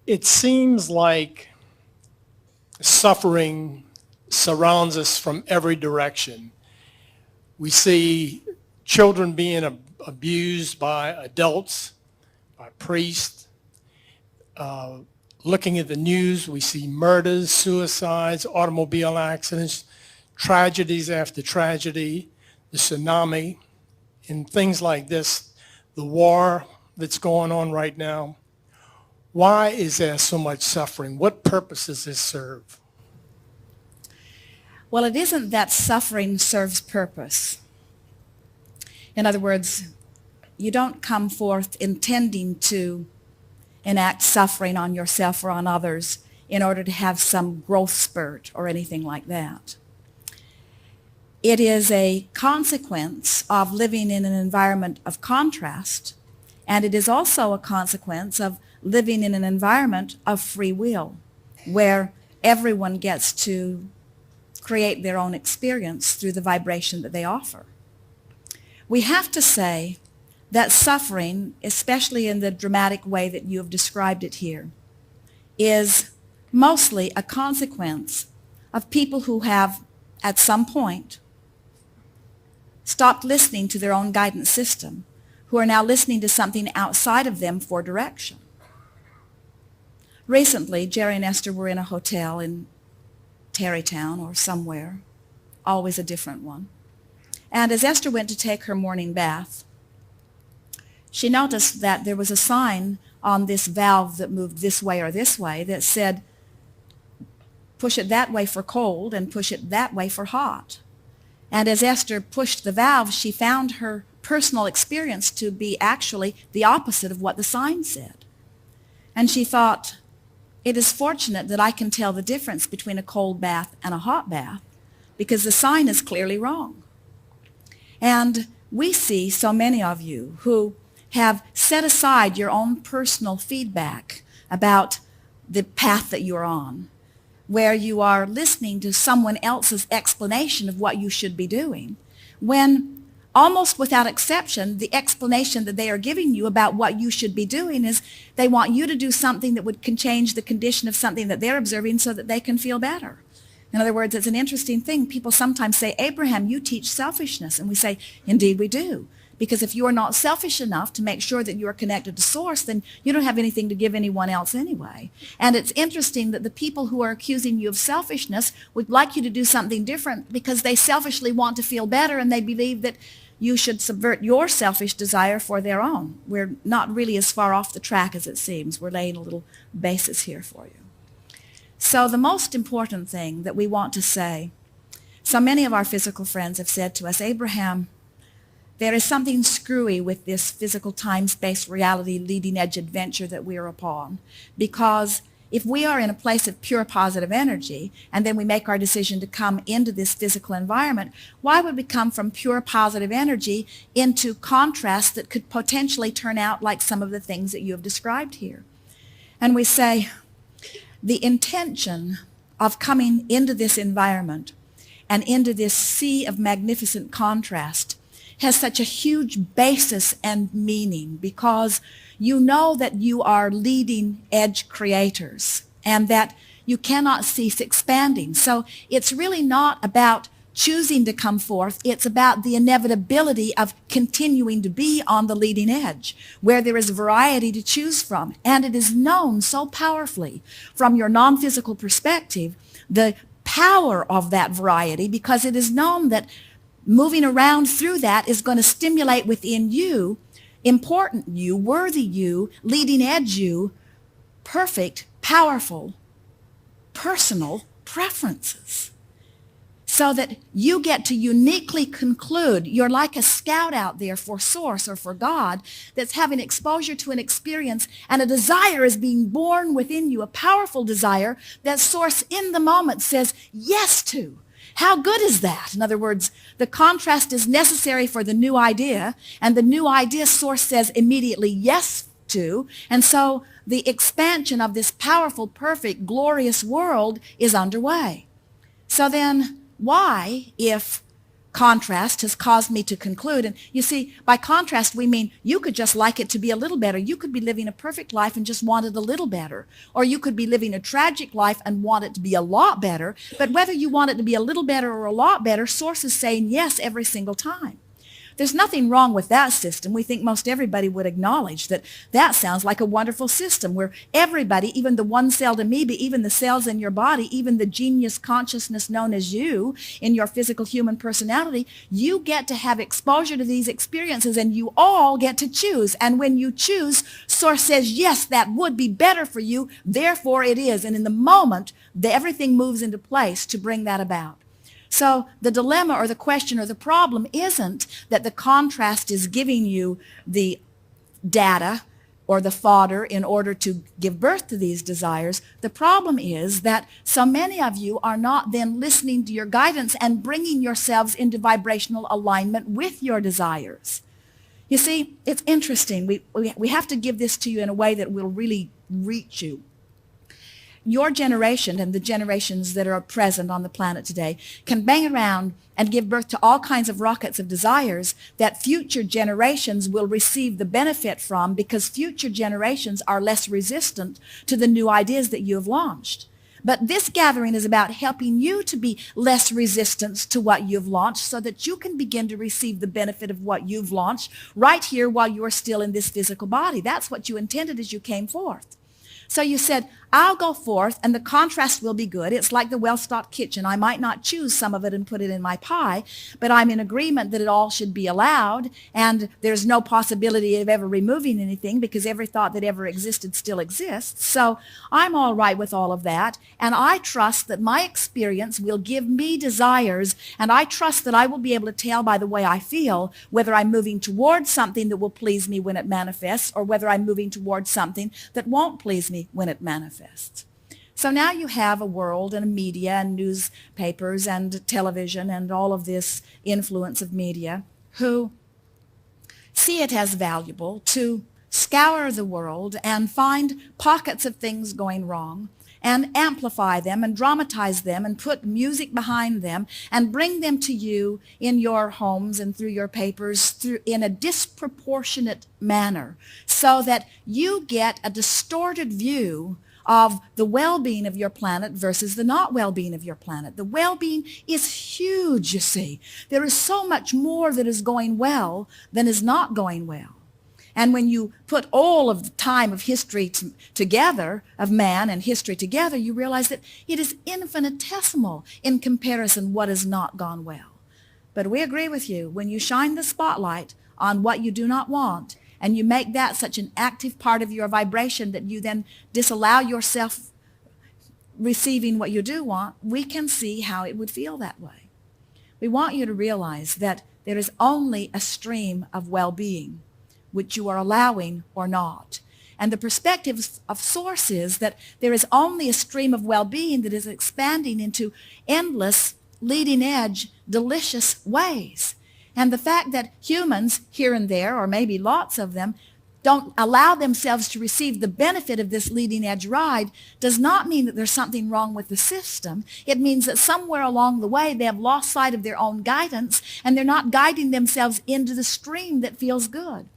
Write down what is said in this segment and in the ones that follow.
It seems like suffering surrounds us from every direction. We see children being abused by adults, by priests. Looking at the news, we see murders, suicides, automobile accidents, tragedies after tragedy, the tsunami, and things like this, the war that's going on right now. Why is there so much suffering? What purpose does this serve? Well, it isn't that suffering serves purpose. In other words, you don't come forth intending to enact suffering on yourself or on others in order to have some growth spurt or anything like that. It is a consequence of living in an environment of contrast, and it is also a consequence of living in an environment of free will, where everyone gets to create their own experience through the vibration that they offer. We have to say that suffering, especially in the dramatic way that you have described it here, is mostly a consequence of people who have, at some point, stopped listening to their own guidance system, who are now listening to something outside of them for direction. Recently, Jerry and Esther were in a hotel in Tarrytown or somewhere, always a different one. And as Esther went to take her morning bath, she noticed that there was a sign on this valve that moved this way or this way that said, push it that way for cold and push it that way for hot. And as Esther pushed the valve, she found her personal experience to be actually the opposite of what the sign said. And she thought, it is fortunate that I can tell the difference between a cold bath and a hot bath, because the sign is clearly wrong. And we see so many of you who have set aside your own personal feedback about the path that you're on, where you are listening to someone else's explanation of what you should be doing, when almost without exception, the explanation that they are giving you about what you should be doing is they want you to do something that can change the condition of something that they're observing so that they can feel better. In other words, it's an interesting thing. People sometimes say, Abraham, you teach selfishness. And we say, indeed we do. Because if you are not selfish enough to make sure that you are connected to Source, then you don't have anything to give anyone else anyway. And it's interesting that the people who are accusing you of selfishness would like you to do something different because they selfishly want to feel better, and they believe that you should subvert your selfish desire for their own. We're not really as far off the track as it seems. We're laying a little basis here for you. So the most important thing that we want to say, so many of our physical friends have said to us, Abraham, there is something screwy with this physical time-space reality leading edge adventure that we are upon, because if we are in a place of pure positive energy and then we make our decision to come into this physical environment, why would we come from pure positive energy into contrast that could potentially turn out like some of the things that you have described here? And we say the intention of coming into this environment and into this sea of magnificent contrast has such a huge basis and meaning, because you know that you are leading edge creators and that you cannot cease expanding. So it's really not about choosing to come forth. It's about the inevitability of continuing to be on the leading edge, where there is variety to choose from. And it is known so powerfully from your non-physical perspective, the power of that variety, because it is known that moving around through that is going to stimulate within you, important you, worthy you, leading edge you, perfect, powerful, personal preferences. So that you get to uniquely conclude, you're like a scout out there for Source or for God that's having exposure to an experience, and a desire is being born within you, a powerful desire that Source in the moment says yes to. How good is that? In other words, the contrast is necessary for the new idea, and the new idea Source says immediately yes to, and so the expansion of this powerful, perfect, glorious world is underway. So then, why, if contrast has caused me to conclude, and you see, by contrast, we mean you could just like it to be a little better. You could be living a perfect life and just want it a little better. Or you could be living a tragic life and want it to be a lot better. But whether you want it to be a little better or a lot better, Source is saying yes every single time. There's nothing wrong with that system. We think most everybody would acknowledge that that sounds like a wonderful system where everybody, even the one-celled amoeba, even the cells in your body, even the genius consciousness known as you in your physical human personality, you get to have exposure to these experiences and you all get to choose. And when you choose, Source says, yes, that would be better for you, therefore it is. And in the moment, everything moves into place to bring that about. So the dilemma or the question or the problem isn't that the contrast is giving you the data or the fodder in order to give birth to these desires. The problem is that so many of you are not then listening to your guidance and bringing yourselves into vibrational alignment with your desires. You see, it's interesting. We have to give this to you in a way that will really reach you. Your generation and the generations that are present on the planet today can bang around and give birth to all kinds of rockets of desires that future generations will receive the benefit from because future generations are less resistant to the new ideas that you have launched. But this gathering is about helping you to be less resistant to what you've launched so that you can begin to receive the benefit of what you've launched right here while you are still in this physical body. That's what you intended as you came forth. So you said, I'll go forth and the contrast will be good. It's like the well-stocked kitchen. I might not choose some of it and put it in my pie, but I'm in agreement that it all should be allowed and there's no possibility of ever removing anything because every thought that ever existed still exists. So I'm all right with all of that, and I trust that my experience will give me desires, and I trust that I will be able to tell by the way I feel whether I'm moving towards something that will please me when it manifests or whether I'm moving towards something that won't please me when it manifests. So now you have a world and a media and newspapers and television and all of this influence of media who see it as valuable to scour the world and find pockets of things going wrong and amplify them and dramatize them and put music behind them and bring them to you in your homes and through your papers in a disproportionate manner so that you get a distorted view of the well-being of your planet versus the not well-being of your planet. The well-being is huge, you see. There is so much more that is going well than is not going well. And when you put all of the time of history together, of man and history together, you realize that it is infinitesimal in comparison what has not gone well. But we agree with you. When you shine the spotlight on what you do not want, and you make that such an active part of your vibration that you then disallow yourself receiving what you do want, we can see how it would feel that way. We want you to realize that there is only a stream of well-being, which you are allowing or not. And the perspective of Source is that there is only a stream of well-being that is expanding into endless, leading-edge, delicious ways. And the fact that humans here and there, or maybe lots of them, don't allow themselves to receive the benefit of this leading edge ride does not mean that there's something wrong with the system. It means that somewhere along the way they have lost sight of their own guidance and they're not guiding themselves into the stream that feels good.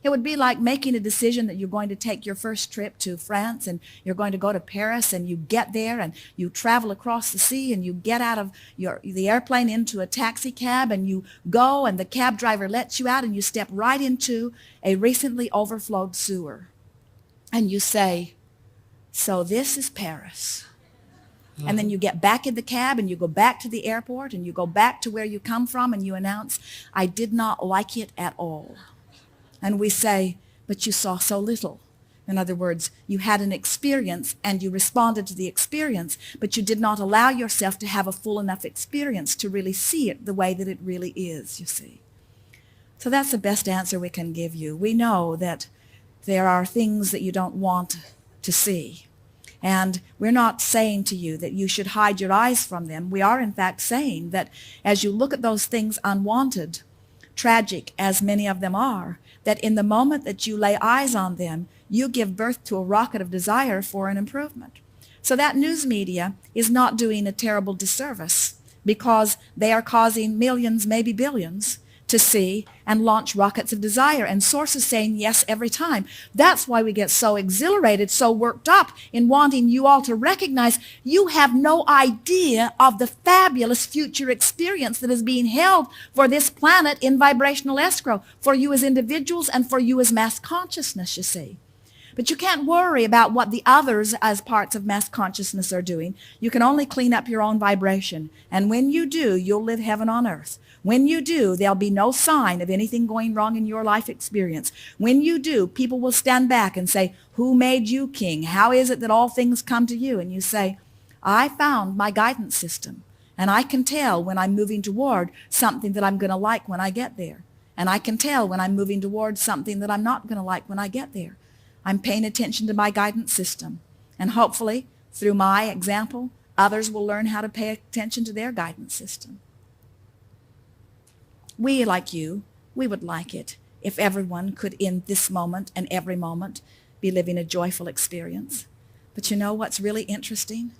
It would be like making a decision that you're going to take your first trip to France and you're going to go to Paris, and you get there and you travel across the sea and you get out of the airplane into a taxi cab and you go, and the cab driver lets you out and you step right into a recently overflowed sewer. And you say, so this is Paris. And then you get back in the cab and you go back to the airport and you go back to where you come from and you announce, I did not like it at all. And we say, but you saw so little. In other words, you had an experience and you responded to the experience, but you did not allow yourself to have a full enough experience to really see it the way that it really is, you see. So that's the best answer we can give you. We know that there are things that you don't want to see. And we're not saying to you that you should hide your eyes from them. We are, in fact, saying that as you look at those things unwanted, tragic as many of them are, that in the moment that you lay eyes on them, you give birth to a rocket of desire for an improvement. So that news media is not doing a terrible disservice because they are causing millions, maybe billions, to see and launch rockets of desire, and sources saying yes every time. That's why we get so exhilarated, so worked up in wanting you all to recognize you have no idea of the fabulous future experience that is being held for this planet in vibrational escrow, for you as individuals and for you as mass consciousness, you see. But you can't worry about what the others as parts of mass consciousness are doing. You can only clean up your own vibration. And when you do, you'll live heaven on earth. When you do, there'll be no sign of anything going wrong in your life experience. When you do, people will stand back and say, who made you king? How is it that all things come to you? And you say, I found my guidance system. And I can tell when I'm moving toward something that I'm going to like when I get there. And I can tell when I'm moving towards something that I'm not going to like when I get there. I'm paying attention to my guidance system. And hopefully, through my example, others will learn how to pay attention to their guidance system. We, like you, we would like it if everyone could, in this moment and every moment, be living a joyful experience. But you know what's really interesting?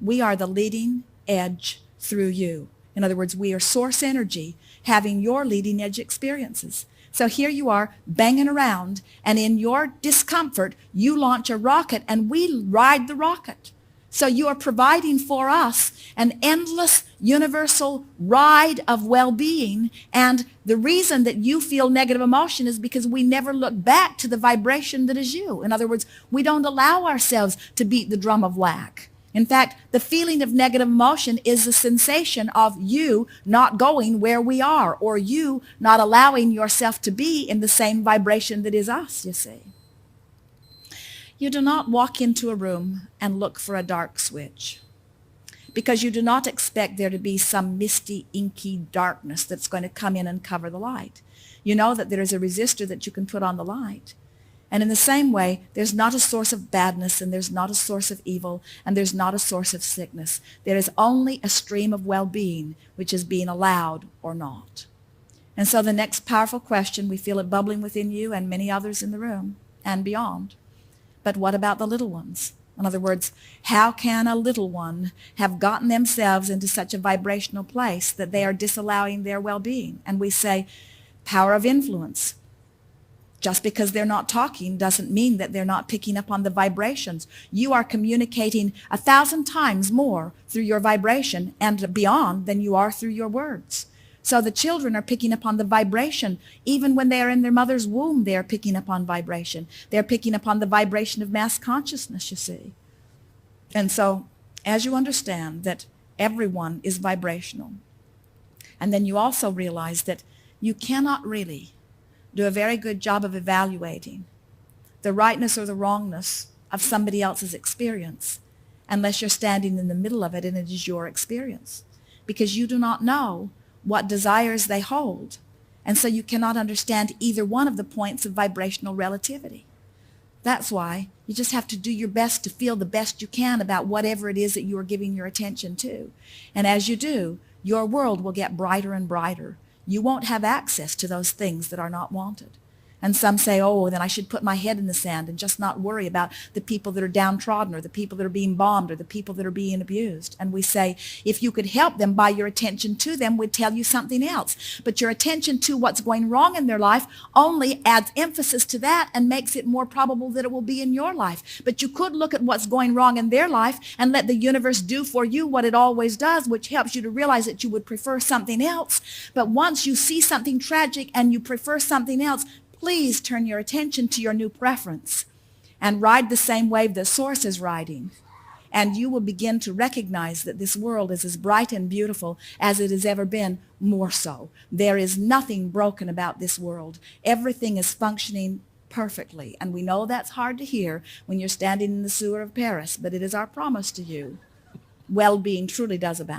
We are the leading edge through you. In other words, we are source energy having your leading edge experiences. So here you are banging around, and in your discomfort, you launch a rocket, and we ride the rocket. So you are providing for us an endless universal ride of well-being, and the reason that you feel negative emotion is because we never look back to the vibration that is you. In other words, we don't allow ourselves to beat the drum of lack. In fact, the feeling of negative emotion is the sensation of you not going where we are, or you not allowing yourself to be in the same vibration that is us, you see. You do not walk into a room and look for a dark switch, because you do not expect there to be some misty, inky darkness that's going to come in and cover the light. You know that there is a resistor that you can put on the light. And in the same way, there's not a source of badness, and there's not a source of evil, and there's not a source of sickness. There is only a stream of well-being, which is being allowed or not. And so the next powerful question, we feel it bubbling within you and many others in the room and beyond. But what about the little ones? In other words, how can a little one have gotten themselves into such a vibrational place that they are disallowing their well-being? And we say, power of influence. Just because they're not talking doesn't mean that they're not picking up on the vibrations. You are communicating 1,000 times more through your vibration and beyond than you are through your words. So the children are picking up on the vibration. Even when they are in their mother's womb, they are picking up on vibration. They're picking up on the vibration of mass consciousness, you see. And so as you understand that everyone is vibrational, and then you also realize that you cannot really do a very good job of evaluating the rightness or the wrongness of somebody else's experience unless you're standing in the middle of it and it is your experience, because you do not know what desires they hold, and so you cannot understand either one of the points of vibrational relativity. That's why you just have to do your best to feel the best you can about whatever it is that you are giving your attention to. And as you do, your world will get brighter and brighter. You won't have access to those things that are not wanted. And some say, oh, then I should put my head in the sand and just not worry about the people that are downtrodden, or the people that are being bombed, or the people that are being abused. And we say, if you could help them by your attention to them, we'd tell you something else. But your attention to what's going wrong in their life only adds emphasis to that and makes it more probable that it will be in your life. But you could look at what's going wrong in their life and let the universe do for you what it always does, which helps you to realize that you would prefer something else. But once you see something tragic and you prefer something else, please turn your attention to your new preference and ride the same wave the source is riding. And you will begin to recognize that this world is as bright and beautiful as it has ever been, more so. There is nothing broken about this world. Everything is functioning perfectly. And we know that's hard to hear when you're standing in the sewer of Paris, but it is our promise to you. Well-being truly does abound.